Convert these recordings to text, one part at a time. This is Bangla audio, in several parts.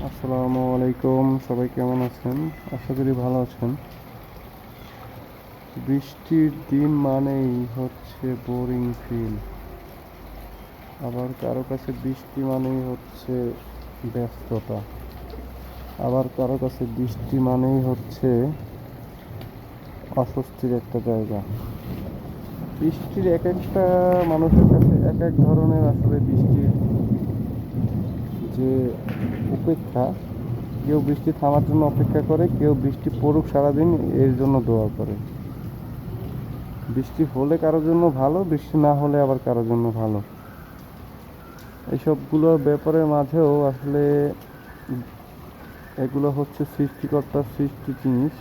আসসালামু আলাইকুম, সবাই কেমন আছেন? আশা করি ভালো আছেন। বৃষ্টির দিন মানেই হচ্ছে বোরিং ফিল। আবার কারো কাছে বৃষ্টি মানেই হচ্ছে ব্যস্ততা। আবার কারো কাছে বৃষ্টি মানেই হচ্ছে অস্বস্তির একটা জায়গা। বৃষ্টির এক একটা মানুষের কাছে এক এক ধরনের আসলে বৃষ্টির যে উপেক্ষা। কেউ বৃষ্টি থামার জন্য অপেক্ষা করে, কেউ বৃষ্টি পড়ুক সারাদিন এর জন্য দোয়া করে। বৃষ্টি হলে কারোর জন্য ভালো, বৃষ্টি না হলে আবার কারোর জন্য ভালো। এইসবগুলোর ব্যাপারের মাঝেও আসলে এগুলো হচ্ছে সৃষ্টিকর্তার সৃষ্টি জিনিস।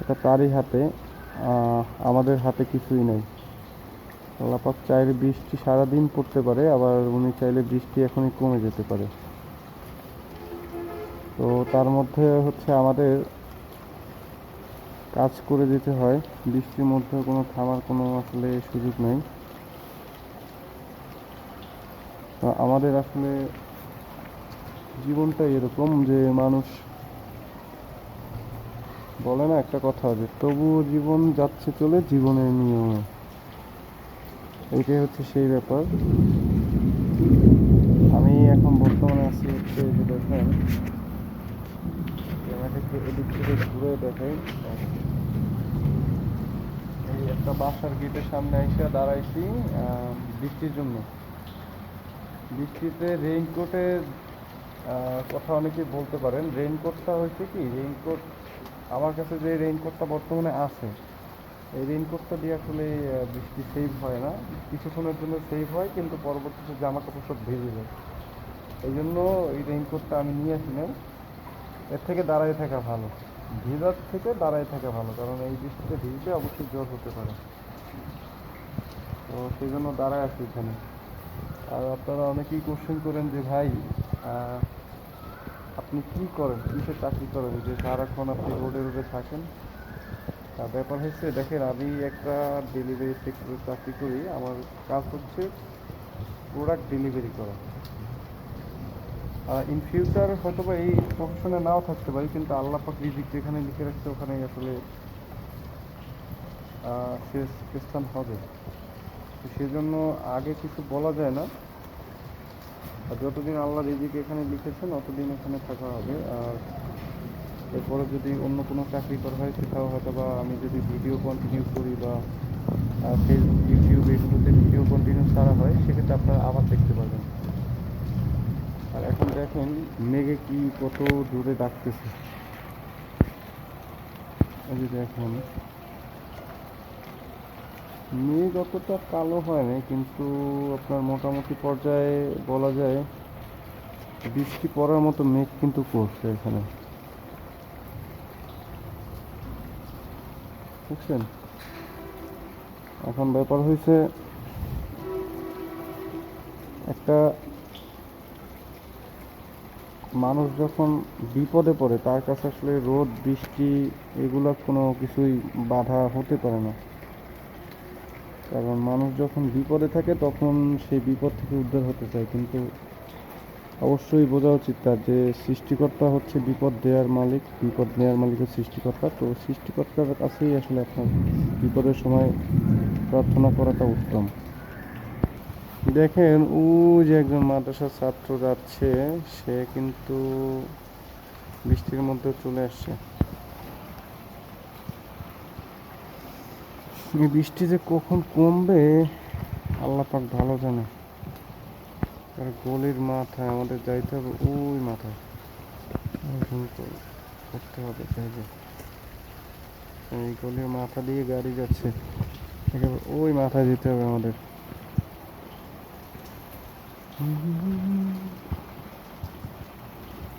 এটা তারই হাতে, আমাদের হাতে কিছুই নেই। আল্লাহ পাক চাইলে বৃষ্টি সারাদিন পড়তে পারে, আবার উনি চাইলে বৃষ্টি এখনই কমে যেতে পারে। তো তার মধ্যে হচ্ছে আমাদের কাজ করে যেতে হয়। বৃষ্টির মধ্যে কোনো থামার কোনো আসলে সুযোগ নেই। আমাদের আসলে জীবনটা এরকম যে মানুষ বলে না একটা কথা, যে তবুও জীবন যাচ্ছে চলে জীবনের নিয়মে। এইটাই হচ্ছে সেই ব্যাপার। আমি এখন বর্তমানে আছি হচ্ছে যে দেখেন, ক্যামেরাটাকে এদিক থেকে ঘুরে দেখাই। এই একটা বাসার গেটের সামনে এসে দাঁড়াইছি বৃষ্টির জন্য। বৃষ্টিতে রেইনকোটের কথা অনেকেই বলতে পারেন। রেইনকোটটা হয়েছে কি, রেইনকোট আমার কাছে যে রেইনকোটটা বর্তমানে আছে, এই রেইনকোটটা দিয়ে আসলে বৃষ্টি সেভ হয় না। কিছুক্ষণের জন্য সেভ হয়, কিন্তু পরবর্তীতে জামা কাপড় সব ভিজে যায়। এই জন্য এই রেইনকোটটা আমি নিয়ে আসি নাই। এর থেকে দাঁড়ায় থাকা ভালো, ভিজার থেকে দাঁড়ায় থাকা ভালো, কারণ এই বৃষ্টিতে ভিজলে অবশ্যই জ্বর হতে পারে। তো সেই জন্য দাঁড়ায় আছি এখানে। আর আপনারা অনেকেই কোশ্চেন করেন যে ভাই, আপনি কি করেন, কিসে চাকরি করেন যে সারাক্ষণ আপনি রোডে রোডে থাকেন? ব্যাপার হচ্ছে, দেখেন আমি একটা ডেলিভারি সেক্টরে চাকরি করি। আমার কাজ হচ্ছে প্রোডাক্ট ডেলিভারি করা। ইন ফিউচার হয়তো বা এই প্রফেশনে নাও থাকতে পারি, কিন্তু আল্লাহ পাক রিজিক যেখানে লিখে রাখছে ওখানেই আসলে শেষ স্থান হবে। তো সেজন্য আগে কিছু বলা যায় না। আর যতদিন আল্লাহ রিজিক এখানে লিখেছেন অতদিন এখানে থাকা হবে। আর এরপরে যদি অন্য কোনো চাকরি করা হয়, সেটাও হয়তো বা আমি যদি ভিডিও কন্টিনিউ করি বা ফেসবুক, ইউটিউব এগুলোতে ভিডিও কন্টিনিউ ছাড়া হয়, সেক্ষেত্রে আপনারা আবার দেখতে পারবেন। আর এখন দেখেন মেঘে কি কত জোরে ডাকতেছে। এই যে দেখেন, মেঘ অতটা কালো হয় না, কিন্তু আপনার মোটামুটি পর্যায়ে বলা যায় বৃষ্টি পড়ার মতো মেঘ কিন্তু করছে এখানে, বুঝছেন? এখন ব্যাপার হয়েছে, একটা মানুষ যখন বিপদে পড়ে তার কাছে আসলে রোদ বৃষ্টি এগুলো কোনো কিছুই বাধা হতে পারে না। কারণ মানুষ যখন বিপদে থাকে তখন সেই বিপদ থেকে উদ্ধার হতে চায়, কিন্তু অবশ্যই বোঝা উচিত তার যে সৃষ্টিকর্তা হচ্ছে বিপদ দেওয়ার মালিক, বিপদ নেওয়ার মালিক সৃষ্টিকর্তা। তো সৃষ্টিকর্তার কাছেই আসলে আপনার বিপদের সময় প্রার্থনা করাটা উত্তম। দেখেন ও যে একজন মাদ্রাসার ছাত্র যাচ্ছে, সে কিন্তু বৃষ্টির মধ্যে চলে আসছে। এই বৃষ্টি যে কখন কমবে আল্লাহ পাক ভালো জানে। আর গলির মাথায় আমাদের যাইতে হবে, ওই মাথায় করতে হবে চাইলে। এই গলির মাথা দিয়ে গাড়ি যাচ্ছে, একেবারে ওই মাথায় যেতে হবে আমাদের।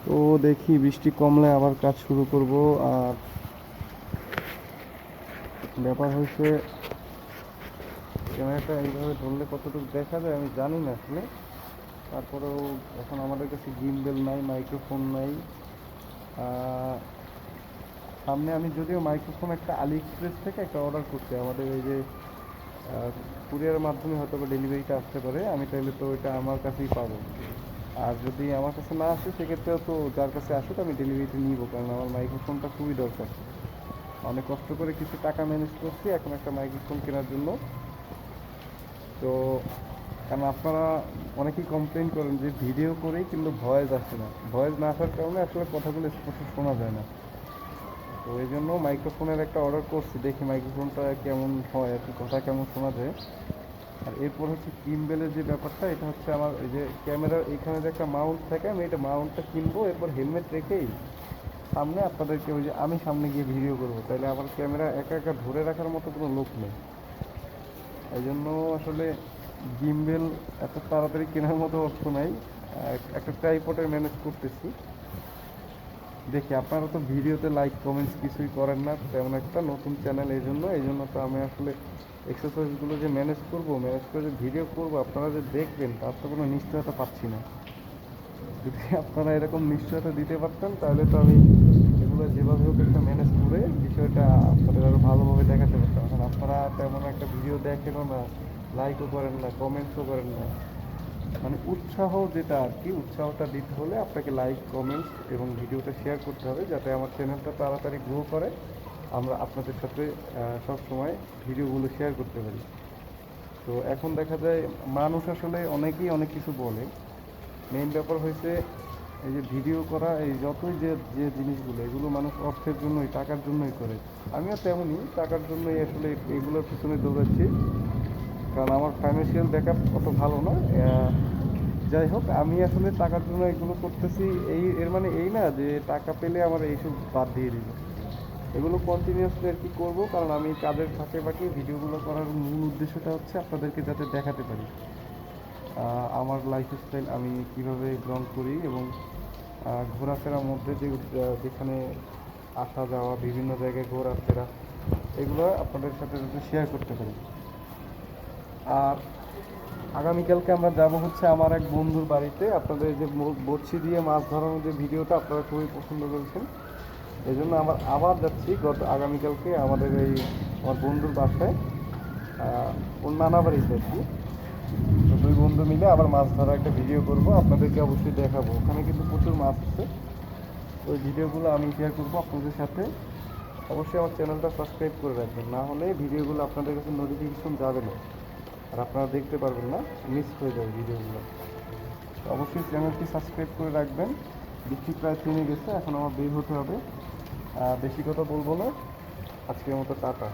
তো দেখি বৃষ্টি কমলে আবার কাজ শুরু করব। আর ব্যাপার হয়েছে, ক্যামেরাটা এইভাবে ধরলে কতটুকু দেখা যায় আমি জানি না আসলে। তারপরেও এখন আমাদের কাছে গিম্বেল নাই, মাইক্রোফোন নাই। সামনে আমি যদিও মাইক্রোফোন একটা আলি এক্সপ্রেস থেকে একটা অর্ডার করছি, আমাদের এই যে কুরিয়ারের মাধ্যমে হয়তো বা ডেলিভারিটা আসতে পারে। আমি চাইলে তো ওইটা আমার কাছেই পাবো। আর যদি আমার কাছে না আসে সেক্ষেত্রেও তো যার কাছে আসুক আমি ডেলিভারিতে নিব, কারণ আমার মাইক্রোফোনটা খুবই দরকার। অনেক কষ্ট করে কিছু টাকা ম্যানেজ করছি এখন একটা মাইক্রোফোন কেনার জন্য। তো কারণ আপনারা অনেকেই কমপ্লেন করেন যে ভিডিও করেই কিন্তু ভয়েস আসে না, ভয়েস না আসার কারণে আসলে কথাগুলো স্পষ্ট শোনা যায় না। তো এই জন্য মাইক্রোফোনের একটা অর্ডার করছি, দেখি মাইক্রোফোনটা কেমন হয় আর কি, কথা কেমন শোনা যায়। আর এরপর হচ্ছে কিনবেলের যে ব্যাপারটা, এটা হচ্ছে আমার ওই যে ক্যামেরার এখানে যে একটা মাউন্ট থাকে, আমি এটা মাউন্টটা কিনবো, এরপর হেলমেট রেখেই সামনে আপনাদেরকে ওই যে আমি সামনে গিয়ে ভিডিও করবো, তাইলে আমার ক্যামেরা একা একা ধরে রাখার মতো কোনো লোক নেই। এই জন্য আসলে গিম্বেল এত তাড়াতাড়ি কেনার মতো অর্থ নাই, একটা ট্রাইপডের ম্যানেজ করতেছি। দেখি আপনারা তো ভিডিওতে লাইক কমেন্টস কিছুই করেন না তেমন একটা, নতুন চ্যানেল এই জন্য তো আমি আসলে এক্সারসাইজগুলো যে ম্যানেজ করে যে ভিডিও করবো আপনারা যে দেখবেন তার তো কোনো নিশ্চয়তা পাচ্ছি না। যদি আপনারা এরকম নিশ্চয়তা দিতে পারতেন তাহলে তো আমি এগুলো যেভাবে হোক একটা ম্যানেজ করে বিষয়টা আপনাদের আরও ভালোভাবে দেখাতে পারতাম। এখন আপনারা তেমন একটা ভিডিও দেখেনও না, লাইকও করেন না, কমেন্টসও করেন না। মানে উৎসাহ যেটা আর কি, উৎসাহটা দিতে হলে আপনাকে লাইক কমেন্টস এবং ভিডিওটা শেয়ার করতে হবে, যাতে আমার চ্যানেলটা তাড়াতাড়ি গ্রো করে, আমরা আপনাদের সাথে সব সময় ভিডিওগুলো শেয়ার করতে পারি। তো এখন দেখা যায় মানুষ আসলে অনেকেই অনেক কিছু বলে, মেইন ব্যাপার হয়েছে এই যে ভিডিও করা, এই যতই যে যে জিনিসগুলো এগুলো মানুষ অর্থের জন্যই, টাকার জন্যই করে। আমিও তেমনই টাকার জন্যই আসলে এগুলোর পিছনে দৌড়াচ্ছি, কারণ আমার ফাইন্যান্সিয়াল ব্যাকআপ অত ভালো না। যাই হোক, আমি আসলে টাকার জন্য এগুলো করতেছি, এর মানে এই না যে টাকা পেলে আমার এইসব বাদ দিয়ে দিব। এগুলো কন্টিনিউয়াসলি আর কি করবো, কারণ আমি কাজের ফাঁকে ফাঁকে ভিডিওগুলো করার মূল উদ্দেশ্যটা হচ্ছে আপনাদেরকে যাতে দেখাতে পারি আমার লাইফস্টাইল আমি কীভাবে গ্রহণ করি, এবং ঘোরাফেরার মধ্যে যে যেখানে আসা যাওয়া, বিভিন্ন জায়গায় ঘোরাফেরা, এগুলো আপনাদের সাথে যাতে শেয়ার করতে পারি। আর আগামীকালকে আমরা যাব হচ্ছে আমার এক বন্ধুর বাড়িতে। আপনাদের যে বড়শি দিয়ে মাছ ধরানোর যে ভিডিওটা আপনারা খুবই পছন্দ করেছেন, এই জন্য আবার যাচ্ছি আগামীকালকে আমাদের এই আমার বন্ধুর বাসায়, ওর নানা বাড়িতে আর কি। তো দুই বন্ধু মিলে আবার মাছ ধরা একটা ভিডিও করব, আপনাদেরকে অবশ্যই দেখাবো। ওখানে কিন্তু প্রচুর মাছ আছে, তো ওই ভিডিওগুলো আমি শেয়ার করবো আপনাদের সাথে। অবশ্যই আমার চ্যানেলটা সাবস্ক্রাইব করে রাখবেন, না হলে ভিডিওগুলো আপনাদের কাছে নোটিফিকেশন যাবে না, আর আপনারা দেখতে পারবেন না, মিস হয়ে যাবে ভিডিওগুলো। তো অবশ্যই চ্যানেলটি সাবস্ক্রাইব করে রাখবেন। বৃষ্টি প্রায় থেমে গেছে, এখন আমার বের হতে হবে। বেশি কথা বলবো না, আজকের মতো টাটা।